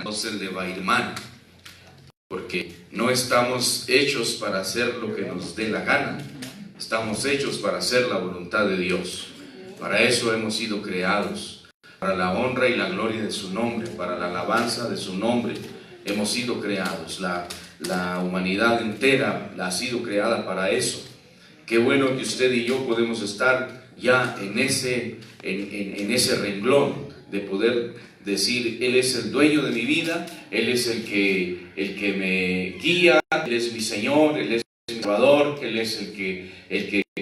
el de Bairman, porque no estamos hechos para hacer lo que nos dé la gana, estamos hechos para hacer la voluntad de Dios. Para eso hemos sido creados, para la honra y la gloria de su nombre, para la alabanza de su nombre hemos sido creados. La humanidad entera ha sido creada para eso. Qué bueno que usted y yo podemos estar ya en ese renglón de poder decir: Él es el dueño de mi vida, Él es el que me guía, Él es mi Señor, Él es mi Salvador, Él es el que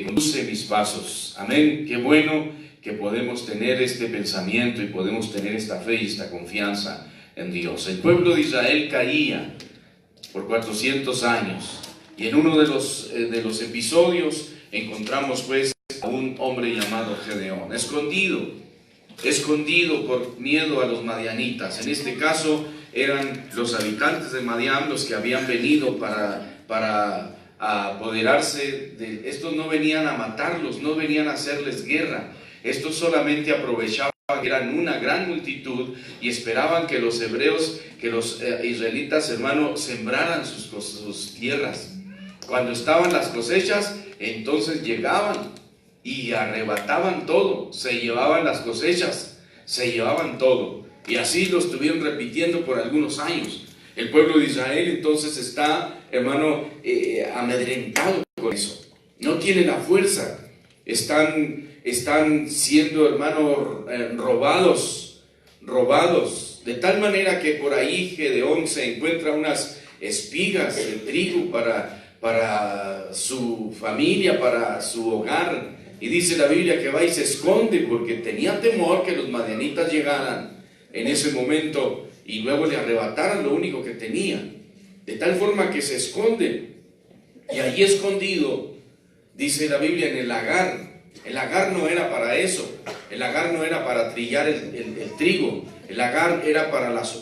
conduce mis pasos. Amén. Qué bueno que podemos tener este pensamiento y podemos tener esta fe y esta confianza en Dios. El pueblo de Israel caía por 400 años y en uno de los episodios encontramos pues a un hombre llamado Gedeón, escondido por miedo a los madianitas. En este caso eran los habitantes de Madián los que habían venido para apoderarse de estos. No venían a matarlos, no venían a hacerles guerra. Estos solamente aprovechaban que eran una gran multitud y esperaban que los hebreos, que los israelitas, hermano, sembraran sus tierras. Cuando estaban las cosechas, entonces llegaban y arrebataban todo, se llevaban las cosechas, se llevaban todo. Y así lo estuvieron repitiendo por algunos años. El pueblo de Israel entonces está, hermano, amedrentado con eso. No tiene la fuerza. Están siendo, hermano, robados. De tal manera que por ahí Gedeón se encuentra unas espigas de trigo para su familia, para su hogar. Y dice la Biblia que va y se esconde porque tenía temor que los madianitas llegaran en ese momento y luego le arrebataran lo único que tenía. De tal forma que se esconde. Y allí escondido, dice la Biblia, en el lagar. El lagar no era para eso. El lagar no era para trillar el trigo. El lagar era para las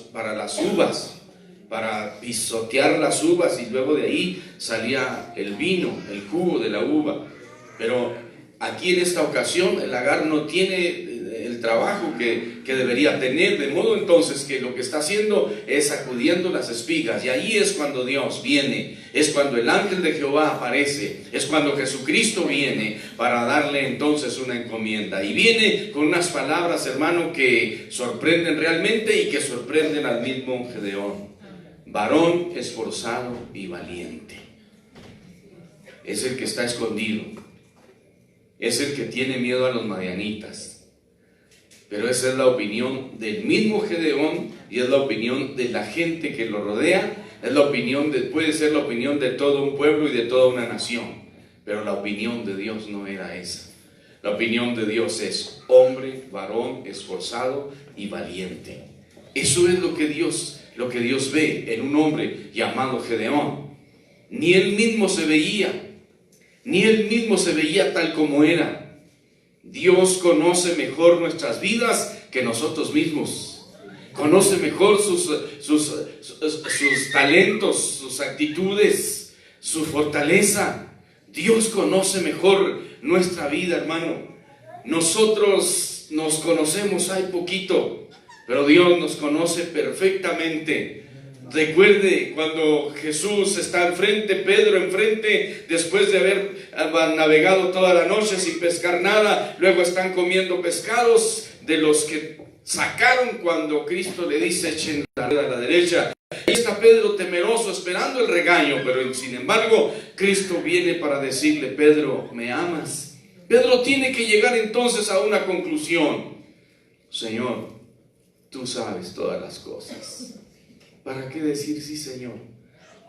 uvas, para pisotear las uvas, y luego de ahí salía el vino, el jugo de la uva. Pero aquí en esta ocasión el lagar no tiene el trabajo que debería tener, de modo entonces que lo que está haciendo es sacudiendo las espigas. Y ahí es cuando Dios viene, es cuando el ángel de Jehová aparece, es cuando Jesucristo viene para darle entonces una encomienda. Y viene con unas palabras, hermano, que sorprenden realmente y que sorprenden al mismo Gedeón. Varón esforzado y valiente. Es el que está escondido. Es el que tiene miedo a los madianitas. Pero esa es la opinión del mismo Gedeón y es la opinión de la gente que lo rodea. Puede ser la opinión de todo un pueblo y de toda una nación. Pero la opinión de Dios no era esa. La opinión de Dios es hombre, varón, esforzado y valiente. Eso es lo que Dios ve en un hombre llamado Gedeón. Ni él mismo se veía tal como era. Dios conoce mejor nuestras vidas que nosotros mismos. Conoce mejor sus talentos, sus actitudes, su fortaleza. Dios conoce mejor nuestra vida, hermano. Nosotros nos conocemos hay poquito, pero Dios nos conoce perfectamente. Recuerde cuando Jesús está enfrente, Pedro enfrente, después de haber navegado toda la noche sin pescar nada, luego están comiendo pescados de los que sacaron cuando Cristo le dice: echen la red a la derecha. Ahí está Pedro temeroso, esperando el regaño, pero sin embargo Cristo viene para decirle: Pedro, ¿me amas? Pedro tiene que llegar entonces a una conclusión: Señor, tú sabes todas las cosas. ¿Para qué decir sí, Señor?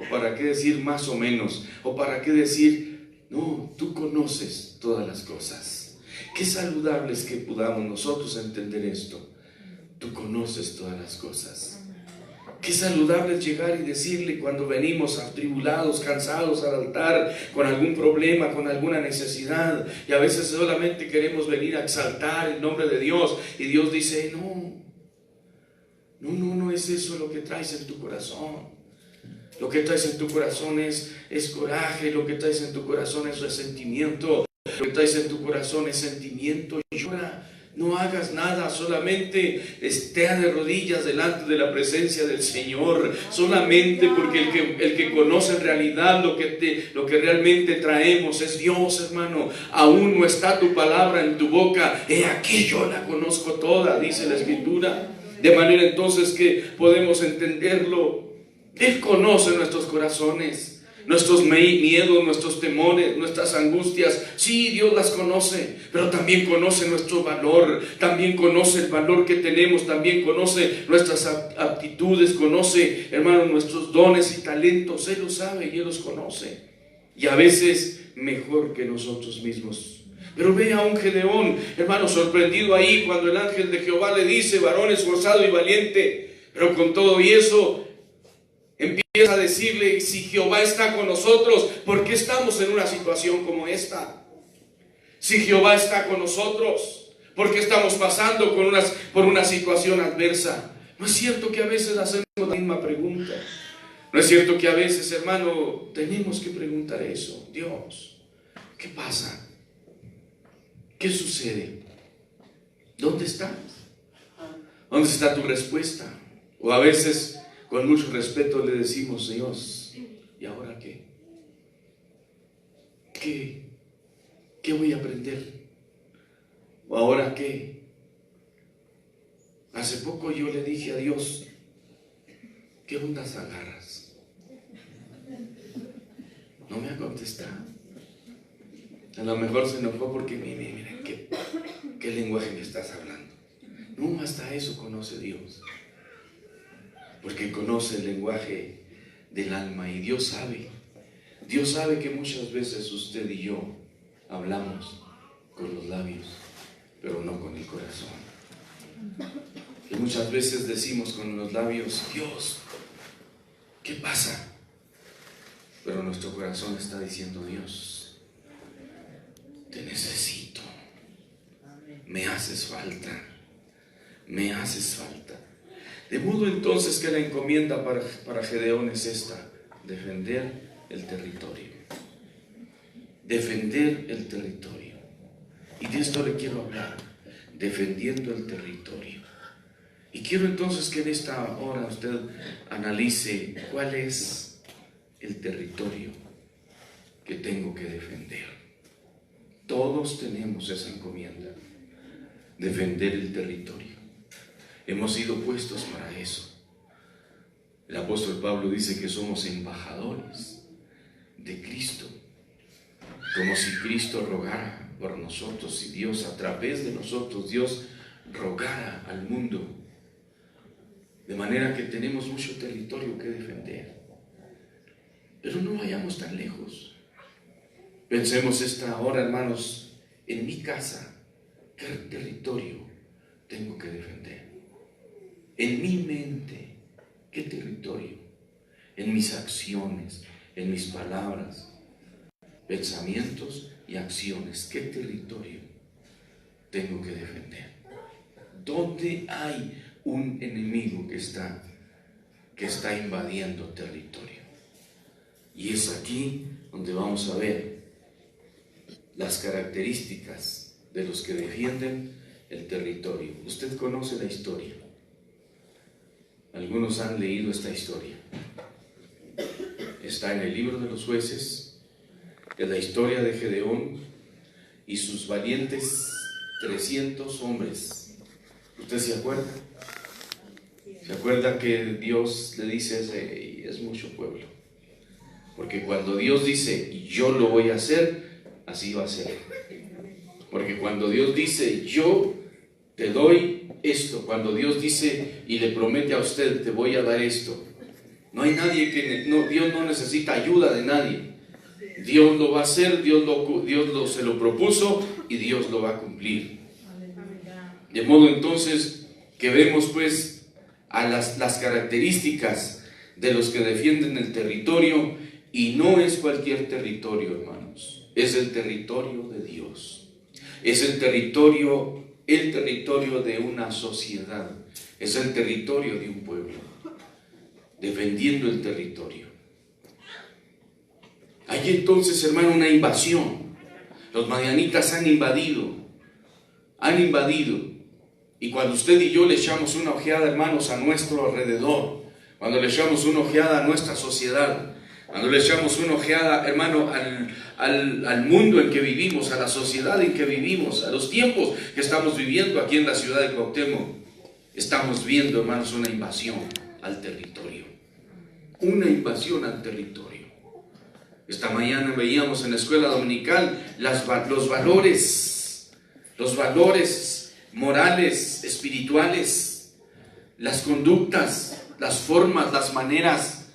¿O para qué decir más o menos? ¿O para qué decir no, tú conoces todas las cosas? Qué saludable es que podamos nosotros entender esto. Tú conoces todas las cosas. Qué saludable es llegar y decirle cuando venimos atribulados, cansados al altar, con algún problema, con alguna necesidad, y a veces solamente queremos venir a exaltar el nombre de Dios, y Dios dice: no es eso lo que traes en tu corazón. Lo que traes en tu corazón es coraje, lo que traes en tu corazón es resentimiento, lo que traes en tu corazón es sentimiento. No hagas nada, solamente esté de rodillas delante de la presencia del Señor, solamente porque el que conoce en realidad lo que realmente traemos es Dios, hermano. Aún no está tu palabra en tu boca, he aquí yo la conozco toda, dice la Escritura. De manera entonces que podemos entenderlo. Él conoce nuestros corazones, nuestros miedos, nuestros temores, nuestras angustias. Sí, Dios las conoce, pero también conoce nuestro valor, también conoce el valor que tenemos, también conoce nuestras aptitudes, conoce, hermano, nuestros dones y talentos. Él los sabe y Él los conoce, y a veces mejor que nosotros mismos. Pero ve a un Gedeón, hermano, sorprendido ahí cuando el ángel de Jehová le dice: varón esforzado y valiente. Pero con todo y eso empieza a decirle: si Jehová está con nosotros, ¿por qué estamos en una situación como esta? Si Jehová está con nosotros, ¿por qué estamos pasando por una situación adversa? ¿No es cierto que a veces hacemos la misma pregunta? ¿No es cierto que a veces, hermano, tenemos que preguntar eso? Dios, ¿qué pasa? ¿Qué sucede? ¿Dónde estás? ¿Dónde está tu respuesta? O a veces, con mucho respeto, le decimos: Dios, ¿y ahora qué? ¿Qué voy a aprender? ¿O ahora qué? Hace poco yo le dije a Dios: ¿qué ondas agarras? No me ha contestado. A lo mejor se enojó porque mira, ¿qué lenguaje me estás hablando? No, hasta eso conoce Dios, porque conoce el lenguaje del alma. Y Dios sabe que muchas veces usted y yo hablamos con los labios, pero no con el corazón. Que muchas veces decimos con los labios: Dios, ¿qué pasa? Pero nuestro corazón está diciendo: Dios, te necesito, me haces falta, me haces falta. De modo entonces que la encomienda para Gedeón es esta: defender el territorio. Defender el territorio. Y de esto le quiero hablar, defendiendo el territorio. Y quiero entonces que en esta hora usted analice cuál es el territorio que tengo que defender. Todos tenemos esa encomienda, defender el territorio. Hemos sido puestos para eso. El apóstol Pablo dice que somos embajadores de Cristo, como si Cristo rogara por nosotros, y Dios a través de nosotros, Dios rogara al mundo. De manera que tenemos mucho territorio que defender. Pero no vayamos tan lejos. Pensemos esta hora, hermanos, en mi casa, ¿qué territorio tengo que defender? En mi mente, ¿qué territorio? En mis acciones, en mis palabras, pensamientos y acciones, ¿qué territorio tengo que defender? ¿Dónde hay un enemigo que está invadiendo territorio? Y es aquí donde vamos a ver las características de los que defienden el territorio. Usted conoce la historia. Algunos han leído esta historia. Está en el libro de los Jueces. Es la historia de Gedeón y sus valientes 300 hombres. ¿Usted se acuerda? ¿Se acuerda que Dios le dice: es mucho pueblo? Porque cuando Dios dice: yo lo voy a hacer, así va a ser. Porque cuando Dios dice: yo te doy esto, cuando Dios dice y le promete a usted: te voy a dar esto, no hay nadie Dios no necesita ayuda de nadie. Dios lo va a hacer, Dios se lo propuso y Dios lo va a cumplir. De modo entonces que vemos pues a las características de los que defienden el territorio. Y no es cualquier territorio, hermanos, es el territorio de Dios. Es el territorio de una sociedad, es el territorio de un pueblo, defendiendo el territorio. Hay entonces, hermano, una invasión. Los madianitas han invadido han invadido. Y cuando usted y yo le echamos una ojeada, hermanos, a nuestro alrededor, cuando le echamos una ojeada a nuestra sociedad, cuando le echamos una ojeada, hermano, al mundo en que vivimos, a la sociedad en que vivimos, a los tiempos que estamos viviendo aquí en la ciudad de Cuauhtémoc, estamos viendo, hermanos, una invasión al territorio. Una invasión al territorio. Esta mañana veíamos en la escuela dominical los valores morales, espirituales, las conductas, las formas, las maneras,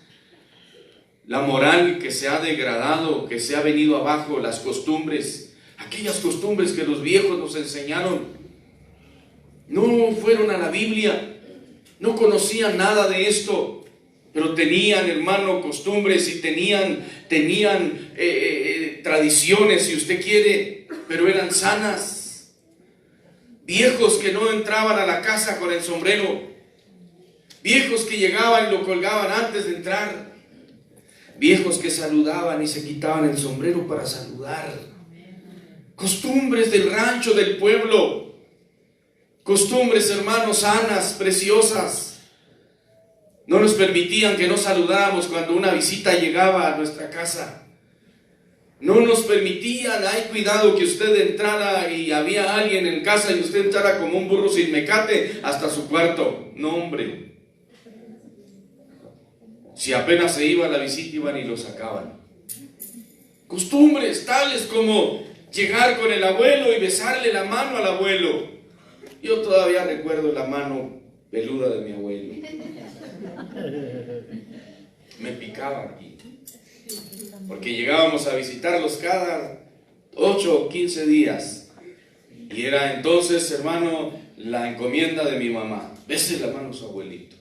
la moral que se ha degradado, que se ha venido abajo, las costumbres, aquellas costumbres que los viejos nos enseñaron. No fueron a la Biblia, no conocían nada de esto, pero tenían, hermano, costumbres y tenían tradiciones, si usted quiere, pero eran sanas. Viejos que no entraban a la casa con el sombrero, viejos que llegaban y lo colgaban antes de entrar, viejos que saludaban y se quitaban el sombrero para saludar. Costumbres del rancho, del pueblo, costumbres, hermanos, sanas, preciosas. No nos permitían que no saludáramos cuando una visita llegaba a nuestra casa. No nos permitían, ay, cuidado que usted entrara y había alguien en casa y usted entrara como un burro sin mecate hasta su cuarto. No, hombre. Si apenas se iba a la visita, iban y lo sacaban. Costumbres tales como llegar con el abuelo y besarle la mano al abuelo. Yo todavía recuerdo la mano peluda de mi abuelo. Me picaba aquí, porque llegábamos a visitarlos cada 8 o 15 días, y era entonces, hermano, la encomienda de mi mamá: bese la mano a su abuelito.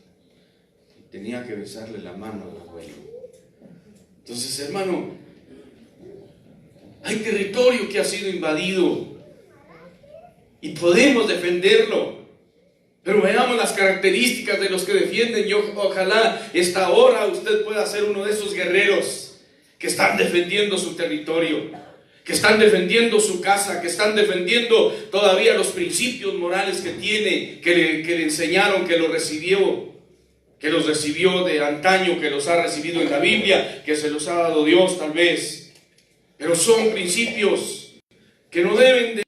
Y tenía que besarle la mano al abuelo. Entonces, hermano, hay territorio que ha sido invadido y podemos defenderlo. Pero veamos las características de los que defienden. Ojalá esta hora usted pueda ser uno de esos guerreros que están defendiendo su territorio, que están defendiendo su casa, que están defendiendo todavía los principios morales que tiene, que le enseñaron, que los recibió de antaño, que los ha recibido en la Biblia, que se los ha dado Dios tal vez. Pero son principios que no deben de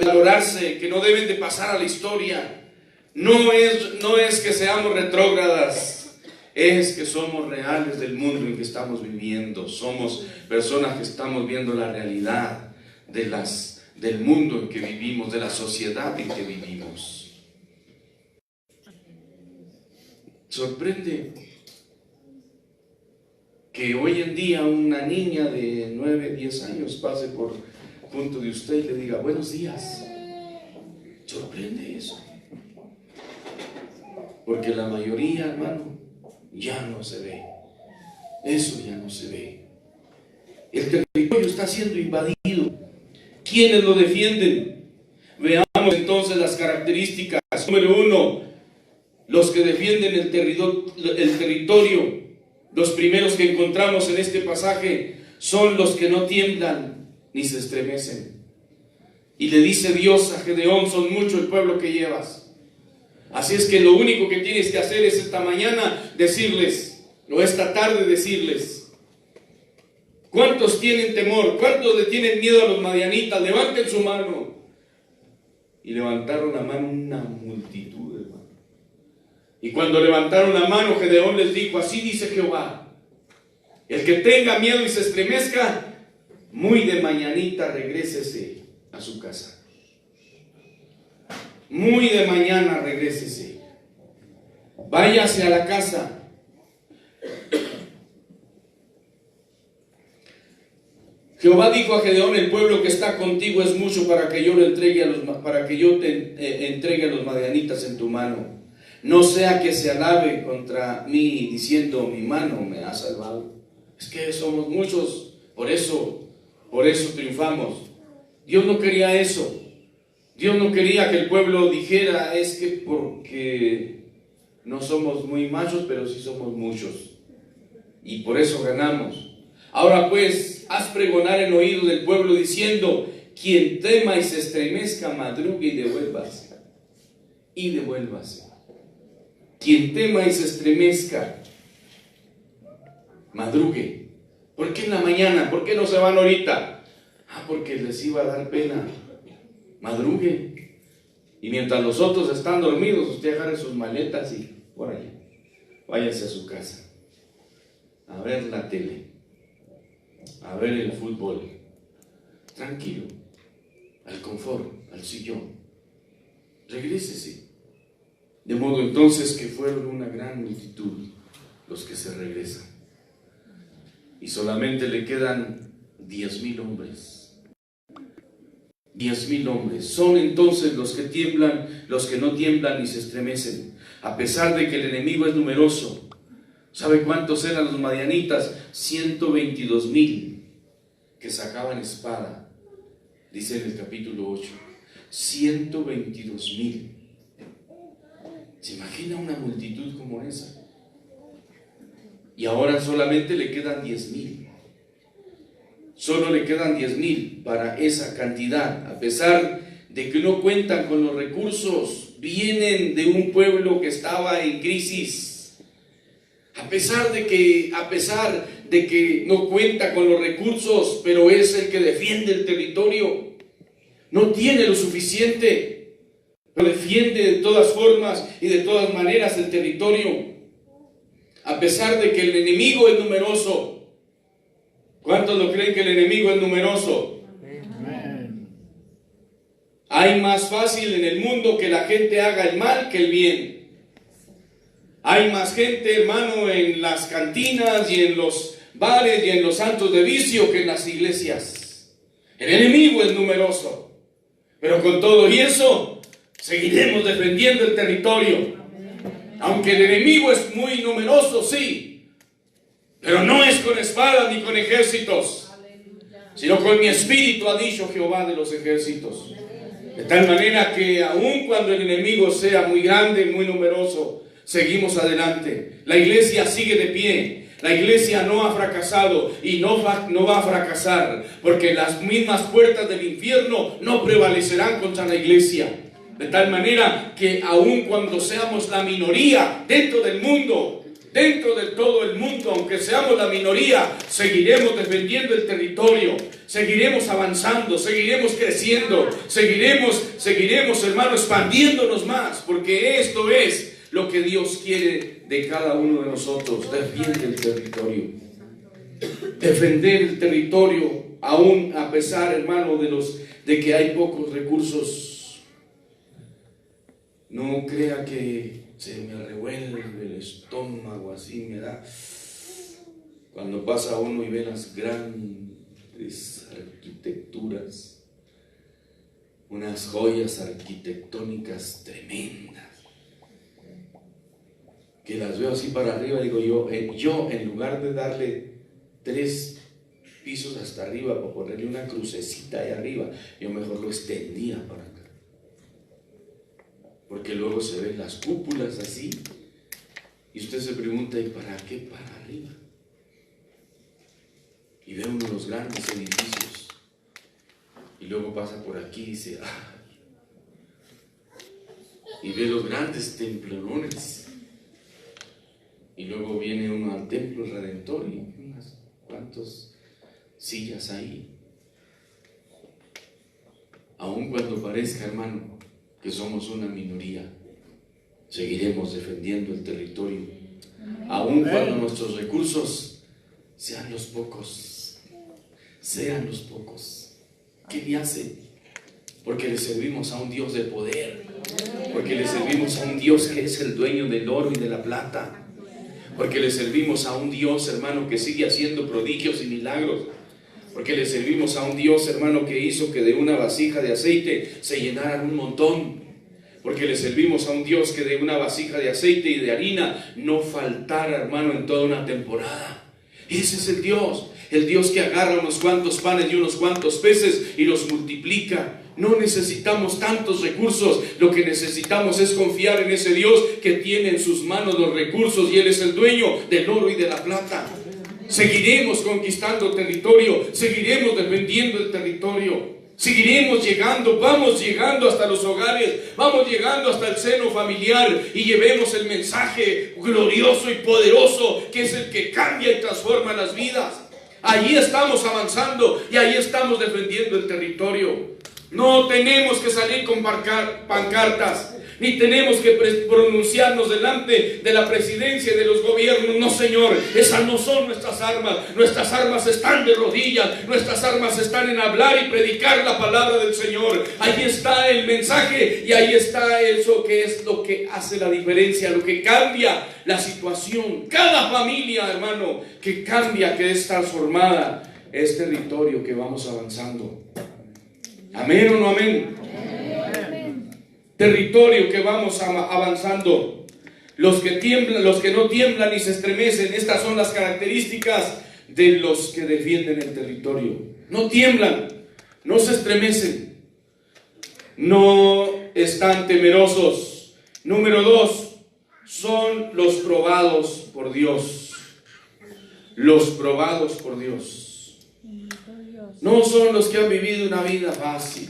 valorarse, que no deben de pasar a la historia. No es que seamos retrógradas, es que somos reales del mundo en que estamos viviendo. Somos personas que estamos viendo la realidad del mundo en que vivimos, de la sociedad en que vivimos. Sorprende que hoy en día una niña de 9, 10 años pase por junto de usted y le diga buenos días. Sorprende eso, porque la mayoría, hermano, ya no se ve. Eso ya no se ve. El territorio está siendo invadido. ¿Quiénes lo defienden? Veamos entonces las características. Número 1, los que defienden el territorio. Los primeros que encontramos en este pasaje son los que no tiemblan ni se estremecen. Y le dice Dios a Gedeón: son mucho el pueblo que llevas. Así es que lo único que tienes que hacer es esta mañana decirles, o esta tarde decirles: ¿cuántos tienen temor? ¿Cuántos le tienen miedo a los madianitas? Levanten su mano. Y levantaron la mano una multitud, hermano. Y cuando levantaron la mano, Gedeón les dijo: así dice Jehová, el que tenga miedo y se estremezca, muy de mañanita regrésese a su casa. Muy de mañana regrésese. Váyase a la casa. Jehová dijo a Gedeón: el pueblo que está contigo es mucho para que yo te entregue a los madianitas en tu mano. No sea que se alabe contra mí diciendo: mi mano me ha salvado. Es que somos muchos, por eso triunfamos. Dios no quería eso. Dios no quería que el pueblo dijera: es que porque no somos muy machos, pero sí somos muchos, y por eso ganamos. Ahora pues, haz pregonar en oído del pueblo diciendo: quien tema y se estremezca, madrugue y devuélvase. Y devuélvase. Quien tema y se estremezca, madrugue. ¿Por qué en la mañana? ¿Por qué no se van ahorita? Porque les iba a dar pena. Madrugue. Y mientras los otros están dormidos, usted agarre sus maletas y por allá, váyase a su casa a ver la tele, a ver el fútbol, tranquilo, al confort, al sillón. Regrésese. De modo entonces que fueron una gran multitud los que se regresan, y solamente le quedan 10,000 hombres. 10,000 hombres. Son entonces los que tiemblan, los que no tiemblan ni se estremecen, a pesar de que el enemigo es numeroso. ¿Sabe cuántos eran los madianitas? 122,000 que sacaban espada, dice en el capítulo 8. 122,000. ¿Se imagina una multitud como esa? Y ahora solamente le quedan 10,000. Solo le quedan 10,000 para esa cantidad, a pesar de que no cuentan con los recursos, vienen de un pueblo que estaba en crisis. A pesar de que no cuenta con los recursos, pero es el que defiende el territorio. No tiene lo suficiente, pero defiende de todas formas y de todas maneras el territorio. A pesar de que el enemigo es numeroso. ¿Cuántos lo creen que el enemigo es numeroso? Amén. Hay más fácil en el mundo que la gente haga el mal que el bien. Hay más gente, hermano, en las cantinas y en los bares y en los santos de vicio que en las iglesias. El enemigo es numeroso. Pero con todo y eso, seguiremos defendiendo el territorio. Aunque el enemigo es muy numeroso, sí. Pero no es con espadas ni con ejércitos, sino con mi espíritu, ha dicho Jehová de los ejércitos. De tal manera que aun cuando el enemigo sea muy grande, muy numeroso, seguimos adelante. La iglesia sigue de pie. La iglesia no ha fracasado y no va a fracasar, porque las mismas puertas del infierno no prevalecerán contra la iglesia. De tal manera que aun cuando seamos la minoría dentro del mundo, dentro de todo el mundo, aunque seamos la minoría, seguiremos defendiendo el territorio, seguiremos avanzando, seguiremos creciendo, seguiremos, hermano, expandiéndonos más, porque esto es lo que Dios quiere de cada uno de nosotros. Defiende el territorio. Defender el territorio, aún a pesar, hermano, de que hay pocos recursos. No crea que se me revuelve el estómago, así me da cuando pasa uno y ve las grandes arquitecturas, unas joyas arquitectónicas tremendas, que las veo así para arriba. Digo yo en lugar de darle 3 pisos hasta arriba para ponerle una crucecita ahí arriba, yo mejor lo extendía para acá. Porque luego se ven las cúpulas así, y usted se pregunta, ¿y para qué para arriba? Y ve uno de los grandes edificios, y luego pasa por aquí y dice, ¡ay! Y ve los grandes templones, y luego viene uno al templo redentor y unas cuantas sillas ahí. Aun cuando parezca, hermano, que somos una minoría, seguiremos defendiendo el territorio, aun cuando nuestros recursos sean los pocos. ¿Qué le hace? Porque le servimos a un Dios de poder, porque le servimos a un Dios que es el dueño del oro y de la plata, porque le servimos a un Dios, hermano, que sigue haciendo prodigios y milagros, porque le servimos a un Dios, hermano, que hizo que de una vasija de aceite se llenaran un montón, porque le servimos a un Dios que de una vasija de aceite y de harina no faltara, hermano, en toda una temporada. Ese es el Dios que agarra unos cuantos panes y unos cuantos peces y los multiplica. No necesitamos tantos recursos, lo que necesitamos es confiar en ese Dios que tiene en sus manos los recursos, y Él es el dueño del oro y de la plata. Seguiremos conquistando territorio, seguiremos defendiendo el territorio, Seguiremos llegando, vamos llegando hasta los hogares, vamos llegando hasta el seno familiar y llevemos el mensaje glorioso y poderoso que es el que cambia y transforma las vidas. Allí estamos avanzando y ahí estamos defendiendo el territorio. No tenemos que salir con pancartas, ni tenemos que pronunciarnos delante de la presidencia y de los gobiernos. No, Señor, esas no son nuestras armas. Nuestras armas están de rodillas, nuestras armas están en hablar y predicar la palabra del Señor. Ahí está el mensaje y ahí está eso que es lo que hace la diferencia, lo que cambia la situación. Cada familia, hermano, que cambia, que es transformada, es territorio que vamos avanzando. ¿Amén o no amén? Territorio que vamos avanzando. Los que tiemblan, los que no tiemblan ni se estremecen. Estas son las características de los que defienden el territorio. No tiemblan, no se estremecen, no están temerosos. Número 2, son los probados por Dios. Los probados por Dios. No son los que han vivido una vida fácil.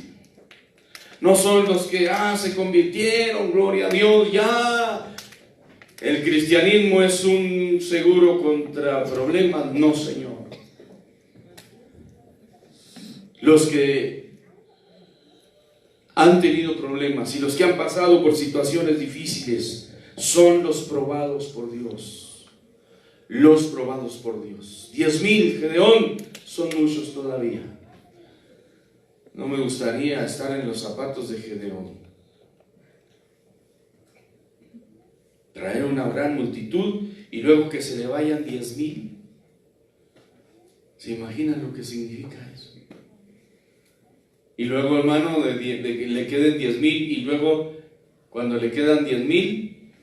No son los que se convirtieron, gloria a Dios, ya. El cristianismo es un seguro contra problemas. No, Señor. Los que han tenido problemas y los que han pasado por situaciones difíciles son los probados por Dios. Los probados por Dios. 10,000, Gedeón, son muchos todavía. No me gustaría estar en los zapatos de Gedeón. Traer una gran multitud y luego que se le vayan 10,000. ¿Se imaginan lo que significa eso? Y luego, hermano, de que le queden 10,000 y luego cuando le quedan 10,000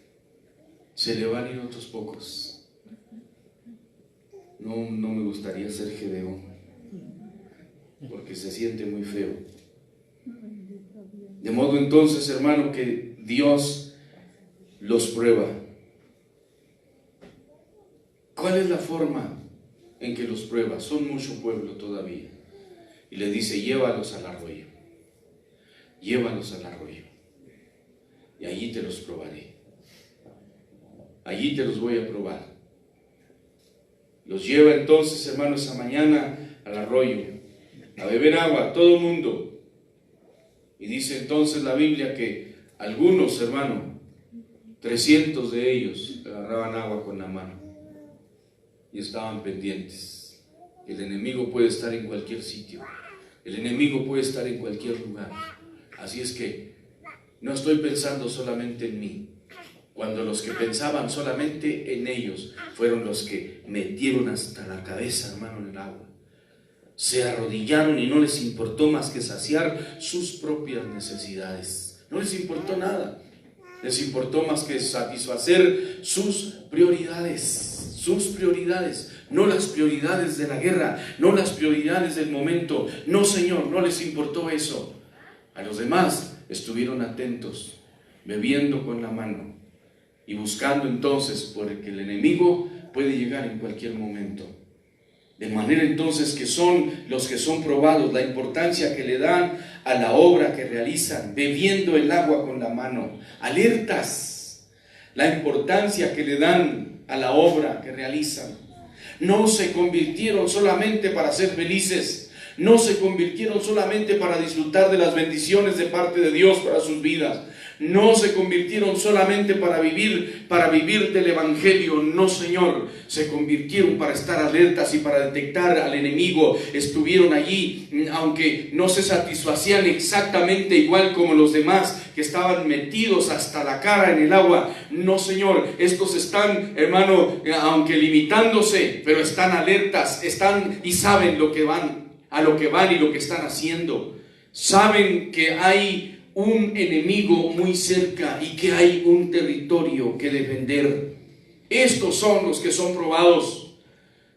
se le van a ir otros pocos. No me gustaría ser Gedeón, porque se siente muy feo. De modo entonces, hermano, que Dios los prueba. ¿Cuál es la forma en que los prueba? Son mucho pueblo todavía. Y le dice, llévalos al arroyo. Llévalos al arroyo. Y allí te los probaré. Allí te los voy a probar. Los lleva entonces, hermanos, esa mañana al arroyo, a beber agua, todo el mundo. Y dice entonces la Biblia que algunos, hermano, 300 de ellos agarraban agua con la mano y estaban pendientes. El enemigo puede estar en cualquier sitio, el enemigo puede estar en cualquier lugar. Así es que no estoy pensando solamente en mí. Cuando los que pensaban solamente en ellos fueron los que metieron hasta la cabeza, hermano, en el agua. Se arrodillaron y no les importó más que saciar sus propias necesidades. No les importó nada. Les importó más que satisfacer sus prioridades. Sus prioridades. No las prioridades de la guerra. No las prioridades del momento. No, Señor, no les importó eso. A los demás estuvieron atentos, bebiendo con la mano. Y buscando entonces, porque el enemigo puede llegar en cualquier momento. De manera entonces que son los que son probados, la importancia que le dan a la obra que realizan, bebiendo el agua con la mano, alertas, la importancia que le dan a la obra que realizan. No se convirtieron solamente para ser felices, no se convirtieron solamente para disfrutar de las bendiciones de parte de Dios para sus vidas. No se convirtieron solamente para vivir del Evangelio. No, Señor, se convirtieron para estar alertas y para detectar al enemigo. Estuvieron allí, aunque no se satisfacían exactamente igual como los demás que estaban metidos hasta la cara en el agua. No, Señor, estos están, hermano, aunque limitándose, pero están alertas, están y saben lo que van, a lo que van y lo que están haciendo. Saben que hay un enemigo muy cerca y que hay un territorio que defender. Estos son los que son probados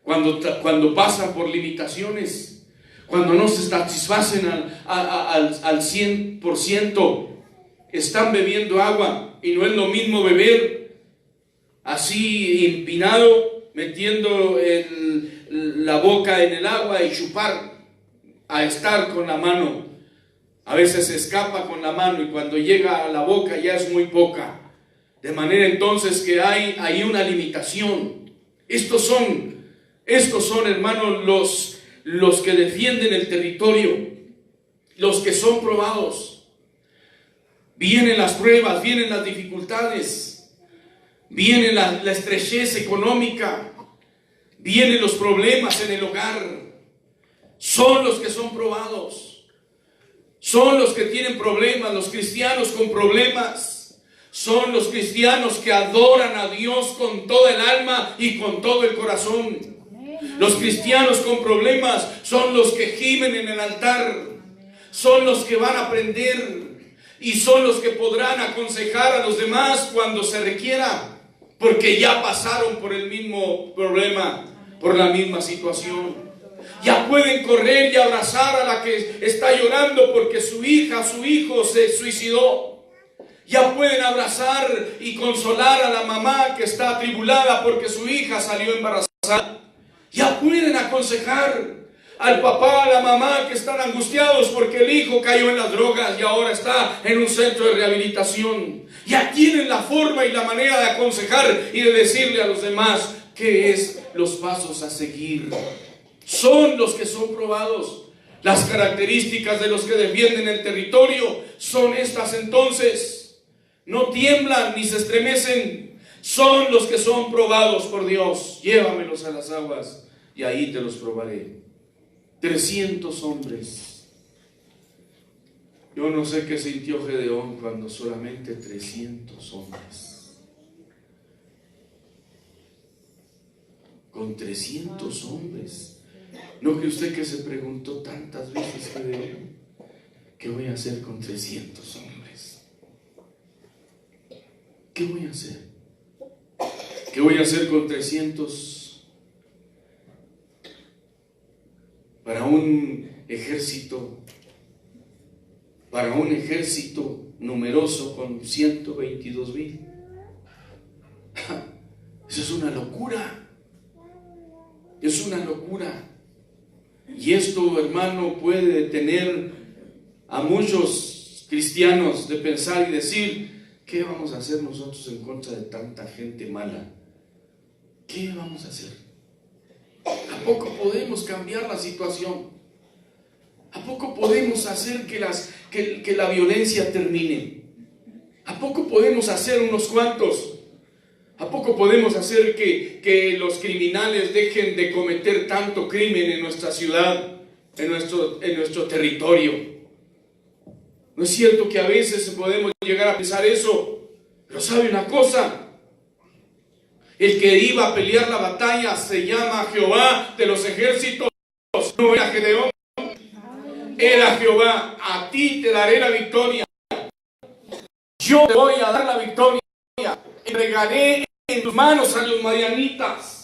cuando pasan por limitaciones, cuando no se satisfacen al 100%, están bebiendo agua y no es lo mismo beber así empinado, metiendo la boca en el agua y chupar, a estar con la mano A veces se escapa con la mano y cuando llega a la boca ya es muy poca. De manera entonces que hay ahí una limitación. Estos son, hermanos, los que defienden el territorio, los que son probados. Vienen las pruebas, vienen las dificultades, viene la estrechez económica, vienen los problemas en el hogar. Son los que son probados. Son los que tienen problemas, los cristianos con problemas. Son los cristianos que adoran a Dios con toda el alma y con todo el corazón. Los cristianos con problemas son los que gimen en el altar. Son los que van a aprender y son los que podrán aconsejar a los demás cuando se requiera, porque ya pasaron por el mismo problema, por la misma situación. Ya pueden correr y abrazar a la que está llorando porque su hija, su hijo se suicidó. Ya pueden abrazar y consolar a la mamá que está atribulada porque su hija salió embarazada. Ya pueden aconsejar al papá, a la mamá que están angustiados porque el hijo cayó en las drogas y ahora está en un centro de rehabilitación. Ya tienen la forma y la manera de aconsejar y de decirle a los demás qué es los pasos a seguir. Son los que son probados. Las características de los que defienden el territorio son estas entonces. No tiemblan ni se estremecen. Son los que son probados por Dios. Llévamelos a las aguas y ahí te los probaré. 300 hombres. Yo no sé qué sintió Gedeón cuando solamente 300 hombres. Con 300 hombres. ¿No cree usted que se preguntó tantas veces, Gedeón, qué voy a hacer con 300 hombres? ¿Qué voy a hacer? ¿Qué voy a hacer con 300 para un ejército numeroso con 122,000? Eso es una locura. Es una locura. Y esto, hermano, puede detener a muchos cristianos de pensar y decir: ¿qué vamos a hacer nosotros en contra de tanta gente mala? ¿Qué vamos a hacer? ¿A poco podemos cambiar la situación? ¿A poco podemos hacer que la violencia termine? ¿A poco podemos hacer unos cuantos? ¿A poco podemos hacer que los criminales dejen de cometer tanto crimen en nuestra ciudad, en nuestro territorio? ¿No es cierto que a veces podemos llegar a pensar eso? Pero ¿sabe una cosa? El que iba a pelear la batalla se llama Jehová de los ejércitos. No era Gedeón, era Jehová. A ti te daré la victoria. Yo te voy a dar la victoria. Entregaré en tus manos a los madianitas.